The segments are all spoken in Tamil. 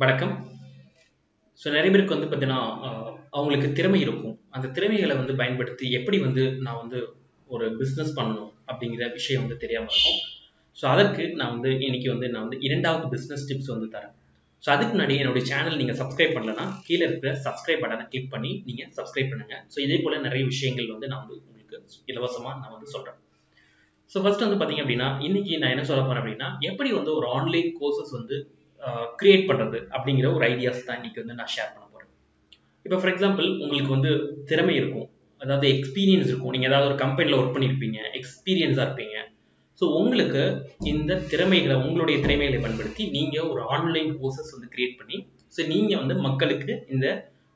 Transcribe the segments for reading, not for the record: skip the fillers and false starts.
வணக்கம். நிறைய பேருக்கு பார்த்தீங்கன்னா, அவங்களுக்கு திறமை இருக்கும். அந்த திறமைகள பயன்படுத்தி எப்படி நான் ஒரு பிசினஸ் பண்ணணும் அப்படிங்கிற விஷயம் தெரியாம இருக்கும். அதற்கு நான் இன்னைக்கு நான் 2வது பிசினஸ் டிப்ஸ் தரேன். அதுக்கு முன்னாடி என்னுடைய சேனல் நீங்க சப்ஸ்கிரைப் பண்ணலன்னா, கீழ இருக்கிற சப்ஸ்கிரைப் பட்டன கிளிக் பண்ணி நீங்க சப்ஸ்கிரைப் பண்ணுங்க. இதே போல நிறைய விஷயங்கள் நான் உங்களுக்கு இலவசமா நான் சொல்றேன். ஃபர்ஸ்ட் பார்த்தீங்க அப்படின்னா, இன்னைக்கு நான் என்ன சொல்ல போறேன் அப்படின்னா, எப்படி ஒரு ஆன்லைன் கோர்சஸ் கிரியேட் பண்றது அப்படிங்கிற ஒரு ஐடியாஸ் தான் இன்னைக்கு நான் ஷேர் பண்ண போறேன். இப்போ ஃபார் எக்ஸாம்பிள் உங்களுக்கு திறமை இருக்கும். அதாவது எக்ஸ்பீரியன்ஸ் இருக்கும். நீங்க ஏதாவது ஒரு கம்பெனில ஒர்க் பண்ணியிருப்பீங்க. எக்ஸ்பீரியன்ஸா இருப்பீங்க. உங்களுக்கு இந்த திறமைகளை உங்களுடைய திறமைகளை பயன்படுத்தி நீங்க ஒரு ஆன்லைன் கோர்சஸ் கிரியேட் பண்ணி நீங்க மக்களுக்கு இந்த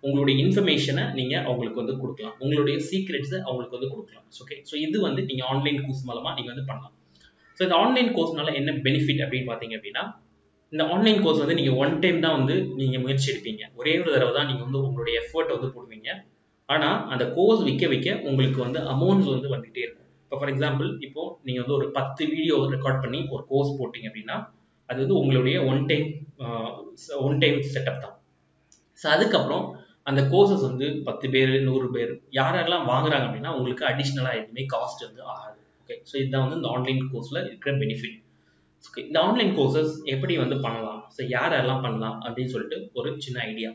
உங்களுடைய இன்ஃபர்மேஷனை நீங்க அவங்களுக்கு கொடுக்கலாம். உங்களுடைய சீக்ரெட்ஸை அவங்களுக்கு கொடுக்கலாம். ஓகே. இது நீங்க ஆன்லைன் கோர்ஸ் மூலமா நீங்க பண்ணலாம். இந்த ஆன்லைன் கோர்ஸ்னால என்ன பெனிஃபிட் அப்படின்னு பார்த்தீங்க அப்படின்னா, இந்த ஆன்லைன் கோர்ஸ் நீங்க ஒன் டைம் தான் நீங்க முயற்சி எடுப்பீங்க. ஒரே ஒரு தடவை தான் நீங்க உங்களுடைய எஃபோர்ட் போடுவீங்க. ஆனா அந்த கோர்ஸ் விற்க விற்க உங்களுக்கு அமௌண்ட்ஸ் வந்துட்டே இருக்கும். இப்போ ஃபார் எக்ஸாம்பிள் இப்போ நீங்க ஒரு 10 வீடியோ ரெக்கார்ட் பண்ணி ஒரு கோர்ஸ் போட்டீங்க அப்படின்னா, அது உங்களுடைய ஒன் டைம் செட்டப் தான். அதுக்கப்புறம் அந்த கோர்சஸ் 10 பேர் 100 பேர் யாரெல்லாம் வாங்குறாங்க அப்படின்னா உங்களுக்கு அடிஷ்னலா எதுவுமே காஸ்ட் ஆகாது. ஓகே. இதுதான் இந்த ஆன்லைன் கோர்ஸ்ல இருக்கிற பெனிஃபிட். ஓகே. இந்த ஆன்லைன் கோர்சஸ் எப்படி பண்ணலாம், யாரெல்லாம் பண்ணலாம் அப்படின்னு சொல்லிட்டு ஒரு சின்ன ஐடியா.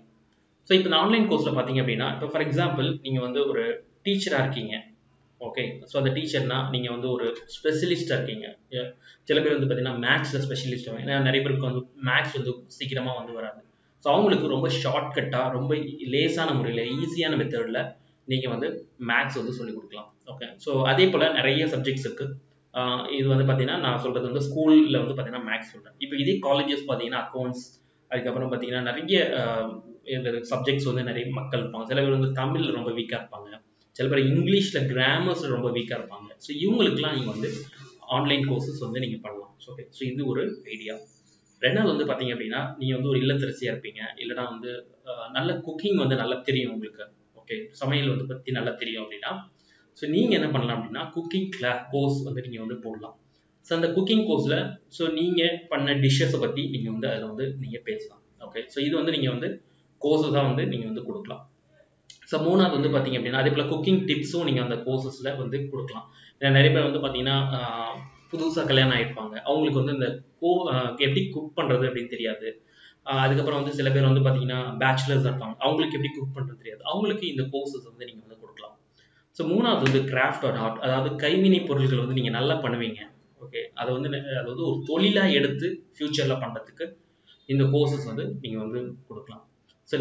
இப்போ இந்த ஆன்லைன் கோர்ஸ்ல பார்த்தீங்க அப்படின்னா, இப்போ ஃபார் எக்ஸாம்பிள் நீங்க ஒரு டீச்சரா இருக்கீங்க. ஓகே. அந்த டீச்சர்னா நீங்க ஒரு ஸ்பெஷலிஸ்டா இருக்கீங்க. சில பேர் பார்த்தீங்கன்னா மேக்ஸ்ல ஸ்பெஷலிஸ்ட். ஏன்னா நிறைய பேருக்கு மேக்ஸ் சீக்கிரமா வராது. அவங்களுக்கு ரொம்ப ஷார்ட்கட்டா ரொம்ப லேசான முறையில் ஈஸியான மெத்தட்ல நீங்க மேக்ஸ் சொல்லிக் கொடுக்கலாம். ஓகே. அதே போல நிறைய சப்ஜெக்ட்ஸ் இருக்கு. இது பார்த்தீங்கன்னா நான் சொல்றது ஸ்கூல்ல பார்த்தீங்கன்னா மேக்ஸ் சொல்றேன். இப்போ இதே காலேஜஸ் பார்த்தீங்கன்னா அக்கௌண்ட்ஸ், அதுக்கப்புறம் பார்த்தீங்கன்னா நிறைய சப்ஜெக்ட்ஸ் நிறைய மக்கள் இருப்பாங்க. சில பேர் தமிழ்ல ரொம்ப வீக்கா இருப்பாங்க. சில பேர் இங்கிலீஷ்ல கிராமர்ஸ்ல ரொம்ப வீக்கா இருப்பாங்க. இவங்களுக்குலாம் நீங்க ஆன்லைன் கோர்சஸ் நீங்க பண்ணலாம். ஓகே. இது ஒரு ஐடியா. ரெண்டாவது பார்த்தீங்க அப்படின்னா, நீங்க ஒரு இல்லத்தரசியா இருப்பீங்க. இல்லைன்னா நல்ல குக்கிங் நல்லா தெரியும் உங்களுக்கு. ஓகே. சமையல் பத்தி நல்லா தெரியும் அப்படின்னா, நீங்க என்ன பண்ணலாம் அப்படின்னா குக்கிங் கோர்ஸ் நீங்க போடலாம். அந்த குக்கிங் கோர்ஸ்ல நீங்க பண்ண டிஷ்ஷஸை பத்தி நீங்க அதில் நீங்க பேசலாம். ஓகே. இது நீங்க கோர்ஸஸா நீங்க கொடுக்கலாம். மூணாவது பார்த்தீங்க அப்படின்னா, அதே போல குக்கிங் டிப்ஸும் நீங்க அந்த கோர்சஸ்ல கொடுக்கலாம். ஏன்னா நிறைய பேர் பார்த்தீங்கன்னா புதுசா கல்யாணம் ஆயிருப்பாங்க. அவங்களுக்கு இந்த எப்படி குக் பண்றது அப்படின்னு தெரியாது. அதுக்கப்புறம் சில பேர் பார்த்தீங்கன்னா பேச்சுலர்ஸ் இருப்பாங்க. அவங்களுக்கு எப்படி குக் பண்றது தெரியாது. அவங்களுக்கு இந்த கோர்சஸ் நீங்க கொடுக்கலாம். மூணாவது கிராஃப்ட் ஆர் ஆர்ட், அதாவது கைவினை பொருட்கள் நீங்க நல்லா பண்ணுவீங்க. ஓகே. அதை அது ஒரு தொழிலா எடுத்து ஃபியூச்சர்ல பண்றதுக்கு இந்த கோர்சஸ் நீங்க கொடுக்கலாம்.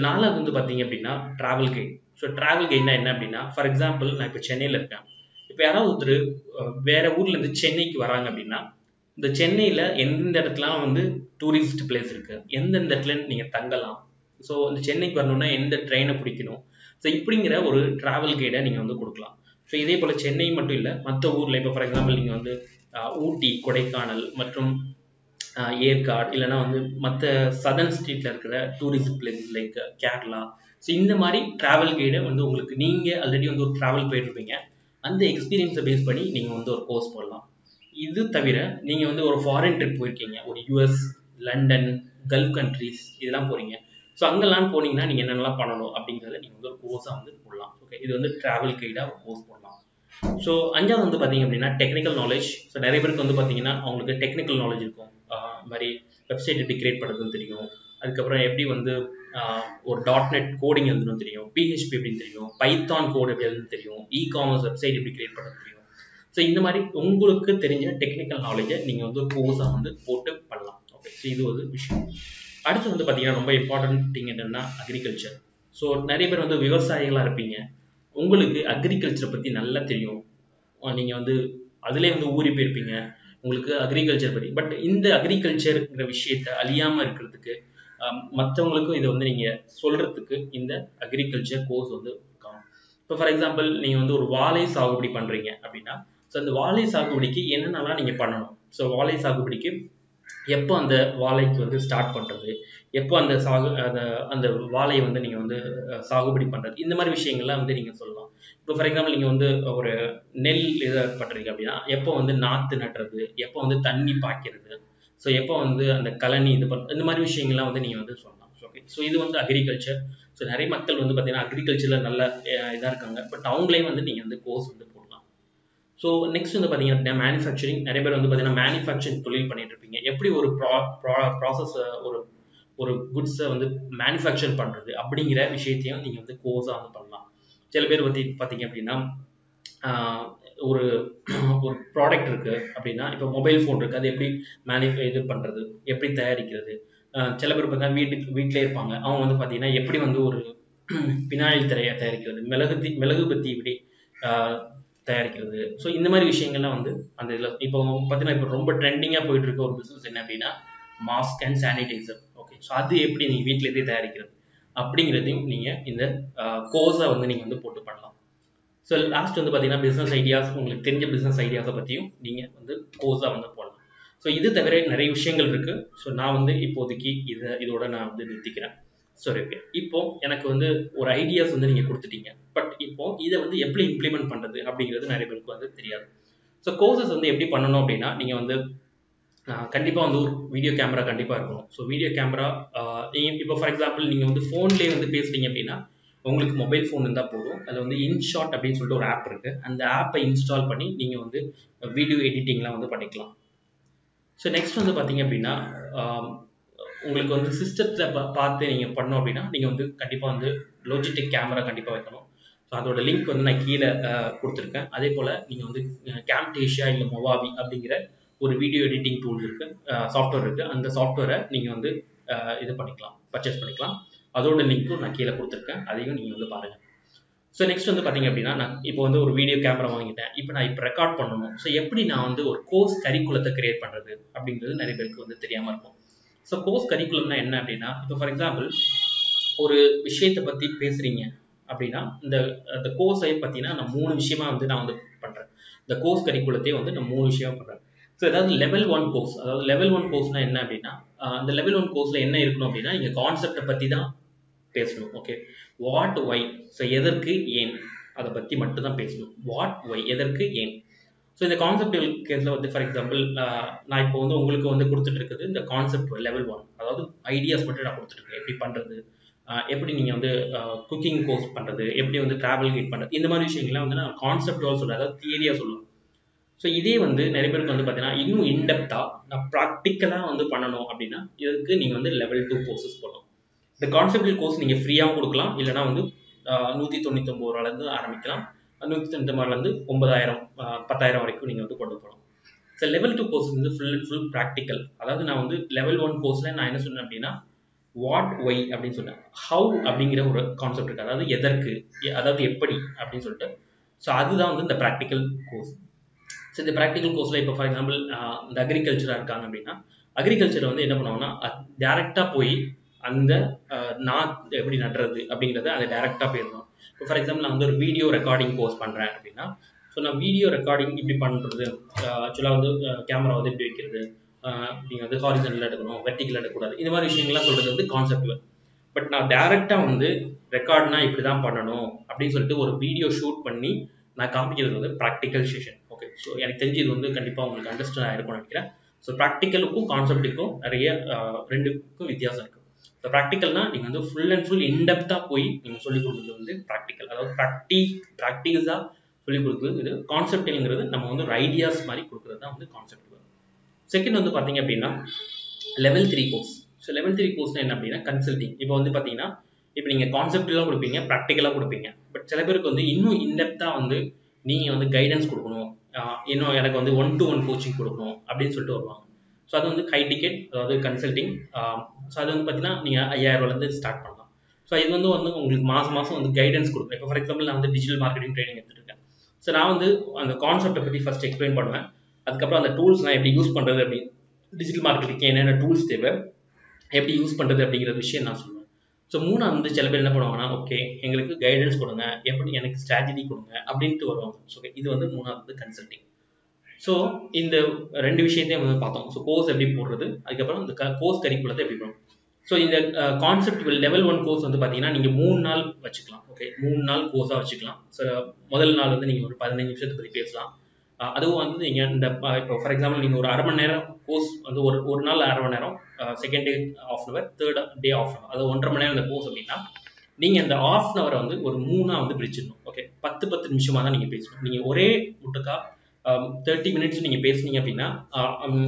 நாலாவது பார்த்தீங்க அப்படின்னா டிராவல் கைட். டிராவல் கைட்னா என்ன அப்படின்னா, ஃபார் எக்ஸாம்பிள் நான் இப்போ சென்னையில் இருக்கேன். இப்போ யாராவது ஒருத்தர் வேற ஊர்ல இருந்து சென்னைக்கு வராங்க அப்படின்னா, இந்த சென்னையில எந்தெந்த இடத்துலாம் டூரிஸ்ட் பிளேஸ் இருக்கு, எந்தெந்த இடத்துல நீங்க தங்கலாம், இந்த சென்னைக்கு வரணும்னா எந்த ட்ரெயினை பிடிக்கணும், இப்படிங்கிற ஒரு டிராவல் கைடை நீங்க கொடுக்கலாம். இதே போல சென்னை மட்டும் இல்லை, மற்ற ஊர்ல இப்போ ஃபார் எக்ஸாம்பிள் நீங்க ஊட்டி, கொடைக்கானல் மற்றும் ஏற்காடு, இல்லைன்னா மற்ற சதர்ன் ஸ்டேட்ல இருக்கிற டூரிஸ்ட் பிளேஸ் லைக் கேரளா. இந்த மாதிரி டிராவல் கைடை உங்களுக்கு நீங்க ஆல்ரெடி ஒரு டிராவல் போயிருப்பீங்க. அந்த எக்ஸ்பீரியன்ஸை பேஸ் பண்ணி நீங்க ஒரு கோர்ஸ் போடலாம். இது தவிர நீங்க ஒரு ஃபாரின் ட்ரிப் போயிருக்கீங்க, ஒரு யுஎஸ், லண்டன், கல்ஃப் கண்ட்ரிஸ் இதெல்லாம் போறீங்க. அங்கெல்லாம் போனீங்கன்னா நீங்க என்னென்னலாம் பண்ணணும் அப்படிங்கிறத நீங்க ஒரு கோர்ஸா போடலாம். ஓகே. இது டிராவல் கைடா ஒரு கோர்ஸ் போடலாம். அஞ்சாவது பார்த்தீங்க அப்படின்னா டெக்னிக்கல் நாலேஜ். நிறைய பேருக்கு பார்த்தீங்கன்னா அவங்களுக்கு டெக்னிக்கல் நாலேஜ் இருக்கும். இந்த மாதிரி வெப்சைட் எப்படி கிரியேட் பண்ணுறதுன்னு தெரியும். அதுக்கப்புறம் எப்படி ஒரு .NET கோடிங் எழுதணும் தெரியும். PHP எப்படின்னு தெரியும். பைத்தான் கோட் எப்படி எழுதுன்னு தெரியும். இ-காமர்ஸ் வெப்சைட் எப்படி கிரியேட் பண்ணுறது தெரியும். இந்த மாதிரி உங்களுக்கு தெரிஞ்ச டெக்னிக்கல் நாலேஜை நீங்க ஒரு கோர்ஸா போட்டு பண்ணலாம். ஓகே. இது ஒரு விஷயம். அடுத்து பார்த்தீங்கன்னா ரொம்ப இம்பார்ட்டன்ட் திங் என்னன்னா அக்ரிகல்ச்சர். நிறைய பேர் விவசாயிகளா இருப்பீங்க. உங்களுக்கு அக்ரிகல்ச்சரை பத்தி நல்லா தெரியும். நீங்க அதுலேயே ஊறி போயிருப்பீங்க. உங்களுக்கு அக்ரிகல்ச்சர் பத்தி. பட் இந்த அக்ரிகல்ச்சர்ங்கிற விஷயத்த அழியாம இருக்கிறதுக்கு மற்றவங்களுக்கும் இதை நீங்க சொல்றதுக்கு இந்த அக்ரிகல்ச்சர் கோர்ஸ் காணும். இப்போ ஃபார் எக்ஸாம்பிள் நீங்க ஒரு வாழை சாகுபடி பண்றீங்க அப்படின்னா, அந்த வாழை சாகுபடிக்கு என்னென்னலாம் நீங்க பண்ணணும், வாழை சாகுபடிக்கு எப்போ அந்த வாழைக்கு ஸ்டார்ட் பண்றது, எப்போ அந்த அந்த வாழையை நீங்க சாகுபடி பண்றது, இந்த மாதிரி விஷயங்கள்லாம் நீங்க சொல்லலாம். இப்போ ஃபார் எக்ஸாம்பிள் நீங்க ஒரு நெல் இதை பண்றீங்க அப்படின்னா, எப்போ நாத்து நட்டுறது, எப்போ தண்ணி பாய்க்கிறது, எப்போ அந்த கழனி இது இந்த மாதிரி விஷயங்கள்லாம் நீங்க சொல்லலாம். ஸோ இது வந்து அக்ரிகல்ச்சர். ஸோ நிறைய மக்கள் வந்து பார்த்தீங்கன்னா அக்ரிகல்ச்சரில் நல்ல இதாக இருக்காங்க. பட் அவங்களையும் வந்து நீங்கள் வந்து கோர்ஸ் வந்து போடலாம். ஸோ நெக்ஸ்ட் வந்து பார்த்தீங்கன்னா மேனுஃபேக்சரிங். நிறைய பேர் வந்து பார்த்தீங்கன்னா மேனுஃபேக்சரிங் தொழில் பண்ணிட்டு இருப்பீங்க. எப்படி ஒரு ப்ராசஸ் ஒரு ஒரு குட்ஸை வந்து மேனுஃபேக்சர் பண்ணுறது அப்படிங்கிற விஷயத்தையும் நீங்கள் வந்து கோர்ஸாக வந்து பண்ணலாம். சில பேர் பற்றி பார்த்தீங்க அப்படின்னா ஒரு ஒரு ப்ராடக்ட் இருக்குது அப்படின்னா, இப்போ மொபைல் ஃபோன் இருக்குது, அது எப்படி இது பண்ணுறது, எப்படி தயாரிக்கிறது. சில பேர் பார்த்தீங்கன்னா வீட்டிலே இருப்பாங்க. அவங்க வந்து பார்த்தீங்கன்னா எப்படி வந்து ஒரு பினாயில் தயாரிக்கிறது, மெழுகுபத்தி எப்படி தயாரிக்கிறது. ஸோ இந்த மாதிரி விஷயங்கள்லாம் வந்து அந்த இதில் இப்போ பார்த்தீங்கன்னா இப்போ ரொம்ப ட்ரெண்டிங்காக போயிட்டு இருக்க ஒரு பிஸ்னஸ் என்ன அப்படின்னா mask and sanitiser. Okay, so அது எப்படி நீங்கள் வீட்டிலேருந்தே தயாரிக்கிறது அப்படிங்கிறதையும் நீங்கள் இந்த கோர்ஸை வந்து நீங்கள் வந்து போட்டு பண்ணலாம். ஸோ லாஸ்ட் வந்து பார்த்தீங்கன்னா பிஸ்னஸ் ஐடியாஸ், உங்களுக்கு தெரிஞ்ச பிஸ்னஸ் ஐடியாஸை பற்றியும் நீங்கள் வந்து கோர்ஸாக வந்து போடலாம். ஸோ இது தவிர நிறைய விஷயங்கள் இருக்குது. ஸோ நான் வந்து இப்போதைக்கு இதோட நான் வந்து நிறுத்திக்கிறேன். சரி, ஓகே. இப்போ எனக்கு வந்து ஒரு ஐடியாஸ் வந்து நீங்கள் கொடுத்துட்டீங்க. பட் இப்போ இதை வந்து எப்படி இம்ப்ளிமெண்ட் பண்ணுறது அப்படிங்கிறது நிறைய பேருக்கு வந்து தெரியாது. ஸோ கோர்சஸ் வந்து எப்படி பண்ணணும் அப்படின்னா, நீங்கள் வந்து கண்டிப்பாக வந்து ஒரு வீடியோ கேமரா கண்டிப்பாக இருக்கணும். ஸோ வீடியோ கேமரா இப்போ ஃபார் எக்ஸாம்பிள் நீங்கள் வந்து ஃபோன்லேயே வந்து பேசுகிறீங்க அப்படின்னா, உங்களுக்கு மொபைல் ஃபோன் இருந்தால் போதும். அதில் வந்து இன்ஷாட் அப்படின்னு சொல்லிட்டு ஒரு ஆப் இருக்குது. அந்த ஆப்பை இன்ஸ்டால் பண்ணி நீங்கள் வந்து வீடியோ எடிட்டிங்லாம் வந்து பண்ணிக்கலாம். ஸோ நெக்ஸ்ட் வந்து பார்த்தீங்க அப்படின்னா, உங்களுக்கு வந்து சிஸ்டத்தில் பார்த்து நீங்கள் பண்ணோம் அப்படின்னா, நீங்கள் வந்து கண்டிப்பாக வந்து லாஜிடெக் கேமரா கண்டிப்பாக வைக்கணும். ஸோ அதோட லிங்க் வந்து நான் கீழே கொடுத்துருக்கேன். அதே போல் நீங்கள் வந்து கேம்டேஷியா இல்லை மொவாவி அப்படிங்கிற ஒரு வீடியோ எடிட்டிங் டூல் இருக்குது, சாஃப்ட்வேர் இருக்குது. அந்த சாஃப்ட்வேரை நீங்கள் வந்து இது பண்ணிக்கலாம், பர்ச்சேஸ் பண்ணிக்கலாம். அதோட லிங்க்கும் நான் கீழே கொடுத்துருக்கேன், அதையும் நீங்கள் வந்து பாருங்கள். ஸோ நெக்ஸ்ட் வந்து பார்த்தீங்க அப்படின்னா, நான் இப்போ வந்து ஒரு வீடியோ கேமரா வாங்கிட்டேன். இப்போ நான் ரெக்கார்ட் பண்ணணும். ஸோ எப்படி நான் வந்து ஒரு கோர்ஸ் கரிக்குலத்தை கிரியேட் பண்ணுறது அப்படிங்கிறது நிறைய பேருக்கு வந்து தெரியாமல் இருக்கும். ஸோ கோர்ஸ் கரிக்குலம்னா என்ன அப்படின்னா, இப்போ ஃபார் எக்ஸாம்பிள் ஒரு விஷயத்தை பற்றி பேசுகிறீங்க அப்படின்னா, இந்த கோர்ஸை பார்த்தீங்கன்னா நான் 3 விஷயமா வந்து நான் வந்து பண்ணுறேன். இந்த கோர்ஸ் கரிக்குலத்தையே வந்து நான் 3 விஷயமா பண்ணுறேன். ஸோ ஏதாவது லெவல் 1 கோர்ஸ், அதாவது லெவல் 1 கோர்ஸ்னால் என்ன அப்படின்னா, அந்த லெவல் 1 கோர்ஸில் என்ன இருக்கணும் அப்படின்னா, நீங்கள் கான்செப்டை பற்றி தான் பேசணும். ஓகே, வாட் ஒய், ஸோ எதற்கு ஏன், அதை பற்றி மட்டும் தான் பேசணும். வாட் ஒய், எதற்கு ஏன். ஸோ இந்த கான்செப்ட் கேஸில் வந்து ஃபார் எக்ஸாம்பிள் நான் இப்போ வந்து உங்களுக்கு வந்து கொடுத்துட்டு இருக்குது இந்த கான்செப்ட் லெவல் 1, அதாவது ஐடியாஸ் மட்டும் நான் கொடுத்துருக்கேன். எப்படி பண்ணுறது, எப்படி நீங்கள் வந்து குக்கிங் கோர்ஸ் பண்ணுறது, எப்படி வந்து ட்ராவல் கைட் பண்ணுறது, இந்த மாதிரி விஷயங்கள்லாம் வந்து நான் கான்செப்டுவல் சொல்லுவேன், அதாவது தியரியாக சொல்லுவேன். ஸோ இதே வந்து நிறைய பேருக்கு வந்து பார்த்தீங்கன்னா இன்னும் இன்டெப்த்தாக நான் ப்ராக்டிக்கலாக வந்து பண்ணணும் அப்படின்னா, இதுக்கு நீங்கள் வந்து லெவல் 2 கோர்சஸ் போடணும். இந்த கான்செப்டுவல் கோர்ஸ் நீங்கள் ஃப்ரீயாகவும் கொடுக்கலாம், இல்லைனா வந்து 199 ரூபாலேருந்து ஆரம்பிக்கலாம். 199 9,000 10,000 வரைக்கும் நீங்கள் வந்து கொண்டு போகலாம். ஸோ லெவல் 2 கோர்ஸ் வந்து ஃபுல் அண்ட் ஃபுல் ப்ராக்டிக்கல். அதாவது நான் வந்து லெவல் 1 கோர்ஸில் நான் என்ன சொன்னேன் அப்படின்னா, வாட் ஒய் அப்படின்னு சொன்னேன். ஹவு அப்படிங்கிற ஒரு கான்செப்ட் இருக்குது, அதாவது எதற்கு, அதாவது எப்படி அப்படின்னு சொல்லிட்டு. ஸோ அதுதான் வந்து இந்த ப்ராக்டிக்கல் கோர்ஸ். ஸோ இந்த ப்ராக்டிக்கல் கோர்ஸில் இப்போ ஃபார் எக்ஸாம்பிள் இந்த அக்ரிகல்ச்சராக இருக்காங்க அப்படின்னா, அக்ரிகல்ச்சரை வந்து என்ன பண்ணுவாங்கன்னா டேரெக்டாக போய் அந்த நாற்று எப்படி நடுறது அப்படிங்கிறத அதை டேரெக்டாக போயிடணும். இப்போ ஃபார் எக்ஸாம்பிள் நான் வந்து ஒரு வீடியோ ரெக்கார்டிங் கோர்ஸ் பண்ணுறேன் அப்படின்னா, ஸோ நான் வீடியோ ரெக்கார்டிங் இப்படி பண்ணுறது, ஆக்சுவலாக வந்து கேமரா வந்து எப்படி வைக்கிறது, நீங்கள் வந்து ஹாரிசன்டல் எடுக்கணும், வெர்டிக்கல் எடுக்கக்கூடாது, இந்த மாதிரி விஷயங்கள்லாம் சொல்கிறது வந்து கான்செப்டுவல். பட் நான் டேரெக்டாக வந்து ரெக்கார்ட்னா இப்படி தான் பண்ணணும் அப்படின்னு சொல்லிட்டு ஒரு வீடியோ ஷூட் பண்ணி நான் காமிக்கிறது வந்து ப்ராக்டிக்கல் செஷன். ஓகே, ஸோ எனக்கு தெரிஞ்சு இது வந்து கண்டிப்பாக உங்களுக்கு அண்டர்ஸ்டாண்ட் ஆகிருக்கும்னு நினைக்கிறேன். ஸோ ப்ராக்டிக்கலுக்கும் கான்செப்டுக்கும் நிறைய ரெண்டுக்கும் வித்தியாசம் இருக்குது. ஸோ ப்ராக்டிக்கல்னா நீங்கள் வந்து ஃபுல் அண்ட் ஃபுல் இன்டெப்த்தாக போய் நீங்கள் சொல்லிக் கொடுக்குறது வந்து ப்ராக்டிக்கல், அதாவது ப்ராக்டிஸாக சொல்லிக் கொடுக்குறது. இது கான்செப்டுங்கிறது நம்ம வந்து ஒரு ஐடியாஸ் மாதிரி கொடுக்குறது தான் வந்து கான்செப்ட். செகண்ட் வந்து பார்த்தீங்க அப்படின்னா லெவல் 3 கோர்ஸ். ஸோ லெவல் 3 கோர்ஸ்னால் என்ன அப்படின்னா கன்சல்டிங். இப்போ வந்து பார்த்தீங்கன்னா இப்போ நீங்கள் கான்செப்டெலாம் கொடுப்பீங்க, ப்ராக்டிக்கலாக கொடுப்பீங்க. பட் சில பேருக்கு வந்து இன்னும் இன்டெப்த்தாக வந்து நீங்கள் வந்து கைடன்ஸ் கொடுக்கணும், இன்னும் எனக்கு வந்து 1-to-1 கோச்சிங் கொடுக்கணும் அப்படின்னு சொல்லிட்டு வருவாங்க. ஸோ அது வந்து ஹை டிக்கெட், அதாவது கன்சல்டிங். ஸோ அது வந்து பார்த்தீங்கன்னா நீங்கள் 5,000 ஸ்டார்ட் பண்ணலாம். ஸோ இது வந்து உங்களுக்கு மாதம் வந்து கைடன்ஸ் கொடுக்குறேன். இப்போ ஃபார் எக்ஸாம்பிள் நான் வந்து டிஜிட்டல் மார்க்கெட்டிங் ட்ரைனிங் எடுத்துட்டு இருக்கேன். ஸோ நான் வந்து அந்த கான்செப்டை பற்றி ஃபர்ஸ்ட் எக்ஸ்பிளைன் பண்ணுவேன். அதுக்கப்புறம் அந்த டூல்ஸ் நான் எப்படி யூஸ் பண்ணுறது, அப்படி டிஜிட்டல் மார்க்கெட்டிங்க்கு என்னென்ன டூல்ஸ் தேவை, எப்படி யூஸ் பண்ணுறது அப்படிங்கிற விஷயம் நான் சொல்லுவேன். ஸோ மூணாவது வந்து சில பேர் என்ன பண்ணுவாங்கன்னா, ஓகே எங்களுக்கு கைடன்ஸ் கொடுங்க, எப்படி எனக்கு ஸ்ட்ராட்டஜி கொடுங்க அப்படின்ட்டு வருவாங்க. ஸோ இது வந்து மூணாவது கன்சல்டிங். ஸோ இந்த 2 விஷயத்தையும் வந்து பார்த்தோம். ஸோ கோர்ஸ் எப்படி போடுறது, அதுக்கப்புறம் இந்த கோர்ஸ் கரிக்குலத்தை எப்படி போடணும். ஸோ இந்த கான்செப்ட் லெவல் 1 கோர்ஸ் வந்து பார்த்தீங்கன்னா நீங்கள் 3 நாள் வச்சுக்கலாம். ஓகே, 3 நாள் கோர்ஸாக வச்சுக்கலாம். ஸோ முதல் நாள் வந்து நீங்கள் ஒரு 15 நிமிஷத்தை பற்றி பேசலாம். அதுவும் வந்து நீங்கள் இந்த இப்போ ஃபார் எக்ஸாம்பிள் நீங்கள் ஒரு அரை மணி நேரம் கோர்ஸ் வந்து ஒரு ஒரு நாள் அரை மணி நேரம், second day of an hour, third day of an hour, அது 1.5 மணி நேரம் இந்த கோர்ஸ் அப்படின்னா நீங்கள் இந்த ஆஃப் அன் அவரை வந்து ஒரு 3ஆக வந்து பிரிச்சிடணும். ஓகே, 10 நிமிஷமாக தான் நீங்கள் பேசணும். நீங்கள் ஒரே முட்டுக்கா 30 மினிட்ஸ் நீங்கள் பேசுனீங்க அப்படின்னா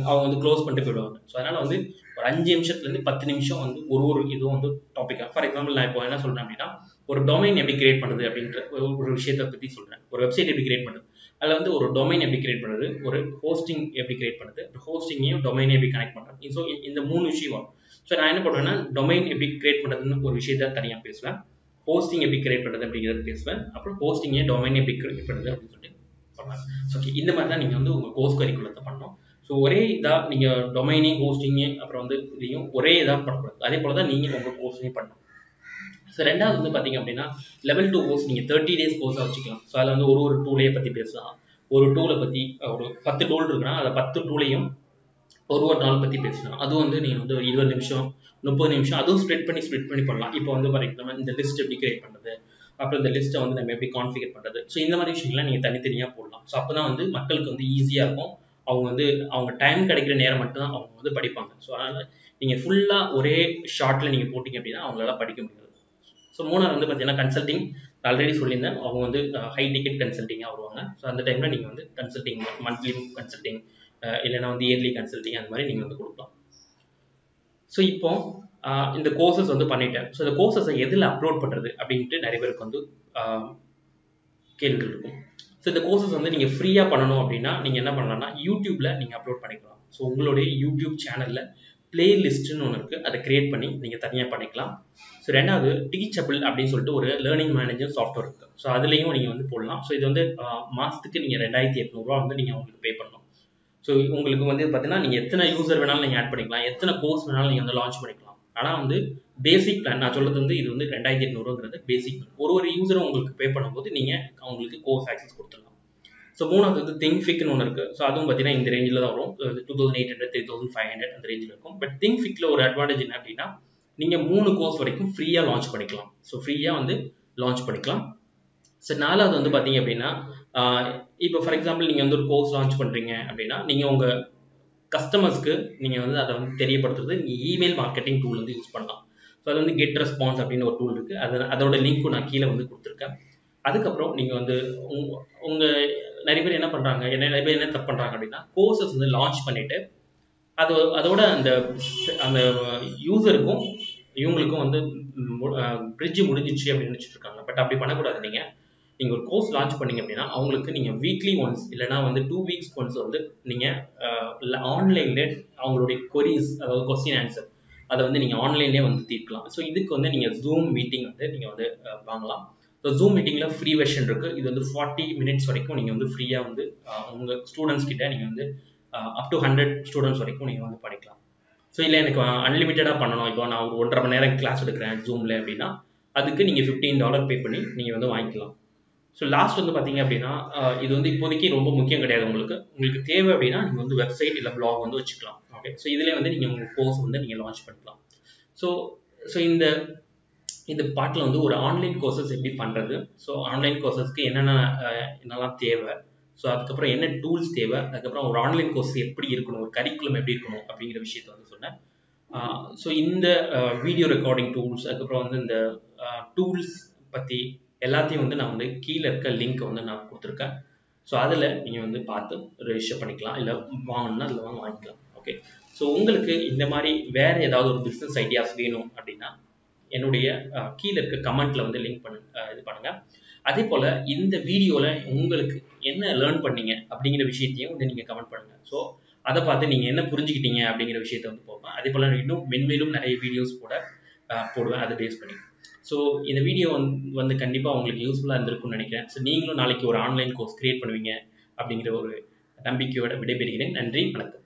அவங்க வந்து க்ளோஸ் பண்ணிட்டு போயிடுவாங்க. ஸோ அதனால் வந்து ஒரு 5 நிமிஷத்துலேருந்து 10 நிமிஷம் வந்து ஒரு இதுவும் வந்து டாப்பிக்காக. ஃபார் எக்ஸாம்பிள் நான் இப்போ என்ன சொல்கிறேன் அப்படின்னா, ஒரு டொமைன் எப்படி கிரியேட் பண்ணுறது அப்படின்ற ஒரு விஷயத்தை பற்றி சொல்கிறேன். ஒரு வெப்சைட் எப்படி கிரியேட் பண்ணுறது, அதில் வந்து ஒரு டொமைன் எப்படி கிரியேட் பண்ணுறது, ஒரு ஹோஸ்டிங் எப்படி கிரியேட் பண்ணுறது, ஹோஸ்டிங்கையும் டொமைனை எப்படி கனெக்ட் பண்ணுறது. ஸோ இந்த 3 விஷயம் வரும். ஸோ நான் என்ன பண்ணுவேன்னா, டொமைன் எப்படி கிரியேட் பண்ணுறதுன்னு ஒரு விஷயத்த தனியாக பேசுவேன், ஹோஸ்டிங் எப்படி கிரியேட் பண்ணுறது அப்படிங்கிறது பேசுவேன், அப்புறம் ஹோஸ்டிங்கே டொமைன் எப்படி கிரியேட் பண்ணுறது அப்படின்னு சொல்லிட்டு பண்ணுவேன். ஓகே, இந்த மாதிரி தான் நீங்கள் வந்து உங்கள் கோர்ஸ் கரிக்குலத்தை பண்ணணும். ஸோ ஒரே இதாக நீங்கள் டொமைனிங், ஹோஸ்டிங்கு, அப்புறம் வந்து இதையும் ஒரே இதாக பண்ணக்கூடாது. அதே போல் தான் நீங்கள் உங்கள் கோர்ஸையும் பண்ணணும். ஸோ ரெண்டாவது வந்து பார்த்தீங்க அப்படின்னா, லெவல் 2 கோர்ஸ் நீங்கள் 30 days கோர்ஸாக வச்சுக்கலாம். ஸோ அதில் வந்து ஒரு டூலையை பற்றி பேசலாம். ஒரு டூலை பற்றி ஒரு 10 டூல் இருக்குன்னா அந்த 10 டூலையும் ஒரு நாள் பற்றி பேசலாம். அதுவும் வந்து நீங்கள் வந்து 20 நிமிஷம், 30 நிமிஷம், அதுவும் ஸ்ப்ளிட் பண்ணி பண்ணலாம். இப்போ வந்து ஃபார் எக்ஸாம்பிள் இந்த லிஸ்ட் எப்படி கிரியேட் பண்ணுறது, அப்புறம் இந்த லிஸ்ட்டை வந்து நம்ம எப்படி கான்ஃபிகர் பண்ணுறது. ஸோ இந்த மாதிரி விஷயங்கள்லாம் நீங்கள் தனித்தனியாக போடலாம். ஸோ அப்போ தான் வந்து மக்களுக்கு வந்து ஈஸியாக இருக்கும். அவங்க வந்து அவங்க டைம் கிடைக்கிற நேரம் மட்டும் தான் அவங்க வந்து படிப்பாங்க. ஸோ அதனால் நீங்கள் ஃபுல்லாக ஒரே ஷார்ட்டில் நீங்கள் போட்டிங்க அப்படின்னா அவங்களால படிக்க முடியாது. ஸோ மூணாவது வந்து பார்த்தீங்கன்னா கன்சல்டிங். ஆல்ரெடி சொல்லியிருந்தேன், அவங்க வந்து ஹை டிக்கெட் கன்சல்டிங்காக வருவாங்க. ஸோ அந்த டைமில் நீங்கள் வந்து கன்சல்டிங், மந்த்லி கன்சல்டிங், இல்லைனா வந்து இயர்லி கன்சல்டிங், அந்த மாதிரி நீங்கள் வந்து கொடுக்கலாம். ஸோ இப்போ இந்த கோர்சஸ் வந்து பண்ணிட்டேன். ஸோ இந்த கோர்சஸை எதில் அப்லோட் பண்ணுறது அப்படின்ட்டு நிறைய பேருக்கு வந்து கேள்விகள் இருக்கும். ஸோ இந்த கோர்சஸ் வந்து நீங்கள் ஃப்ரீயாக பண்ணணும் அப்படின்னா நீங்கள் என்ன பண்ணலாம்னா, யூடியூப்பில் நீங்கள் அப்லோட் பண்ணிக்கலாம். ஸோ உங்களுடைய யூடியூப் சேனலில் பிளேலிஸ்ட்னு ஒன்று இருக்குது, அதை கிரியேட் பண்ணி நீங்கள் தனியாக பண்ணிக்கலாம். ஸோ ரெண்டாவது டீச்சபிள் அப்படின்னு சொல்லிட்டு ஒரு லேர்னிங் மேனேஜர் சாஃப்ட்வேர் இருக்குது. ஸோ அதுலேயும் நீங்கள் வந்து போடலாம். ஸோ இது வந்து மாதத்துக்கு நீங்கள் 2800 வந்து நீங்கள் உங்களுக்கு பே பண்ணணும். ஸோ உங்களுக்கு வந்து பார்த்தீங்கன்னா நீங்கள் எத்தனை யூசர் வேணாலும் நீங்கள் ஆட் பண்ணிக்கலாம், எத்தனை கோர்ஸ் வேணாலும் நீங்கள் வந்து லான்ச் பண்ணிக்கலாம். ஆனால் வந்து பேசிக் பிளான் நான் சொல்கிறது வந்து இது வந்து 2800ங்கிறது பேசிக் பிளான். ஒரு யூசரும் உங்களுக்கு பே பண்ணும்போது நீங்கள் அவங்களுக்கு கோர்ஸ் ஆக்சஸ் கொடுத்துடலாம். ஸோ மூணாவது வந்து திங்க்ஃபிக்னு ஒன்று இருக்குது. ஸோ அதுவும் பார்த்தீங்கன்னா இந்த ரேஞ்சில் தான் வரும். 2800, 3500 அந்த ரேஞ்சில் இருக்கும். பட் திங்க்ஃபிக்கில் ஒரு அட்வான்டேஜ் என்ன அப்படின்னா, நீங்கள் 3 கோர்ஸ் வரைக்கும் ஃப்ரீயாக லான்ச் பண்ணிக்கலாம். ஸோ ஃப்ரீயாக வந்து லான்ச் பண்ணிக்கலாம். ஸோ நாலாவது வந்து பார்த்தீங்க அப்படின்னா, இப்போ ஃபார் எக்ஸாம்பிள் நீங்கள் வந்து ஒரு கோர்ஸ் லான்ச் பண்ணுறீங்க அப்படின்னா, நீங்கள் உங்கள் கஸ்டமர்ஸ்க்கு நீங்கள் வந்து அதை வந்து தெரியப்படுத்துறது நீங்கள் இமெயில் மார்க்கெட்டிங் டூல் வந்து யூஸ் பண்ணலாம். ஸோ அது வந்து கெட் ரெஸ்பான்ஸ் அப்படின்னு ஒரு டூல் இருக்குது. அதோட லிங்க்கும் நான் கீழே வந்து கொடுத்துருக்கேன். அதுக்கப்புறம் நீங்கள் வந்து உங்கள் நிறைய பேர் என்ன பண்ணுறாங்க, நிறைய பேர் என்ன தப்பு பண்ணுறாங்க அப்படின்னா, கோர்சஸ் வந்து லான்ச் பண்ணிவிட்டு அதோட அந்த அந்த யூசருக்கும் இவங்களுக்கும் வந்து பிரிட்ஜ் முடிஞ்சிச்சு அப்படின்னு நினச்சிட்டு இருக்காங்க. பட் அப்படி பண்ணக்கூடாது. நீங்கள் ஒரு கோர்ஸ் லான்ச் பண்ணீங்க அப்படின்னா அவங்களுக்கு நீங்கள் வீக்லி ஒன்ஸ் இல்லைனா வந்து 2 வீக்ஸ் ஒன்ஸ் வந்து நீங்கள் ஆன்லைனில் அவங்களுடைய கொரிஸ், அதாவது கொஸ்டின் ஆன்சர், அதை வந்து நீங்கள் ஆன்லைன்லேயே வந்து தீர்க்கலாம். ஸோ இதுக்கு வந்து நீங்கள் ஜூம் மீட்டிங் வந்து நீங்கள் வந்து வாங்கலாம். ஸோ ஜூம் மீட்டிங்கில் ஃப்ரீ வெர்ஷன் இருக்குது. இது வந்து 40 மினிட்ஸ் வரைக்கும் நீங்கள் வந்து ஃப்ரீயாக வந்து உங்கள் ஸ்டூடெண்ட்ஸ் கிட்ட நீங்கள் வந்து அப் டு 100 ஸ்டூடெண்ட்ஸ் வரைக்கும் நீங்கள் வந்து படிக்கலாம். ஸோ இல்லை எனக்கு அன்லிமிட்டடாக பண்ணணும், இப்போ நான் ஒரு 1.5 மணி நேரம் கிளாஸ் எடுக்கிறேன் ஜூமில் அப்படின்னா அதுக்கு நீங்கள் $15 பே பண்ணி நீங்கள் வந்து வாங்கிக்கலாம். ஸோ லாஸ்ட் வந்து பார்த்தீங்க அப்படின்னா, இது வந்து இப்போதைக்கு ரொம்ப முக்கியம் கிடையாது. உங்களுக்கு தேவை அப்படின்னா நீங்கள் வந்து வெப்சைட் இல்லை பிளாக் வந்து வச்சுக்கலாம். ஓகே, ஸோ இதில் வந்து நீங்கள் உங்கள் கோர்ஸ் வந்து நீங்கள் லான்ச் பண்ணிக்கலாம். ஸோ ஸோ இந்த பாட்டில் வந்து ஒரு ஆன்லைன் கோர்சஸ் எப்படி பண்ணுறது, ஸோ ஆன்லைன் கோர்சஸ்க்கு என்னெல்லாம் தேவை, ஸோ அதுக்கப்புறம் என்ன டூல்ஸ் தேவை, அதுக்கப்புறம் ஒரு ஆன்லைன் கோர்ஸ் எப்படி இருக்கணும், ஒரு கரிக்குலம் எப்படி இருக்கணும் அப்படிங்கிற விஷயத்த வந்து சொன்னேன். ஸோ இந்த வீடியோ ரெக்கார்டிங் டூல்ஸ், அதுக்கப்புறம் வந்து இந்த டூல்ஸ் பற்றி எல்லாத்தையும் வந்து நான் வந்து கீழே இருக்க லிங்க் வந்து நான் கொடுத்துருக்கேன். ஸோ அதில் நீங்கள் வந்து பார்த்து ரெஜிஸ்டர் பண்ணிக்கலாம், இல்லை வாங்கணும்னா அதில் வாங்கிக்கலாம். ஓகே, ஸோ உங்களுக்கு இந்த மாதிரி வேறு ஏதாவது ஒரு பிஸ்னஸ் ஐடியாஸ் வேணும் அப்படின்னா என்னுடைய கீழே இருக்க கமெண்ட்டில் வந்து லிங்க் இது பண்ணுங்கள். அதே போல் இந்த வீடியோவில் உங்களுக்கு என்ன லேர்ன் பண்ணீங்க அப்படிங்கிற விஷயத்தையும் வந்து நீங்கள் கமெண்ட் பண்ணுங்கள். ஸோ அதை பார்த்து நீங்கள் என்ன புரிஞ்சுக்கிட்டீங்க அப்படிங்கிற விஷயத்த வந்து போடுவேன். அதே போல் இன்னும் மென்மேலும் நிறைய வீடியோஸ் போடுவேன் அதை பேஸ் பண்ணி. ஸோ இந்த வீடியோ வந்து கண்டிப்பாக உங்களுக்கு யூஸ்ஃபுல்லாக இருந்திருக்கும்னு நினைக்கிறேன். ஸோ நீங்களும் நாளைக்கு ஒரு ஆன்லைன் கோர்ஸ் கிரியேட் பண்ணுவீங்க அப்படிங்கிற ஒரு நம்பிக்கையோட விடைபெறுகிறேன். நன்றி, வணக்கம்.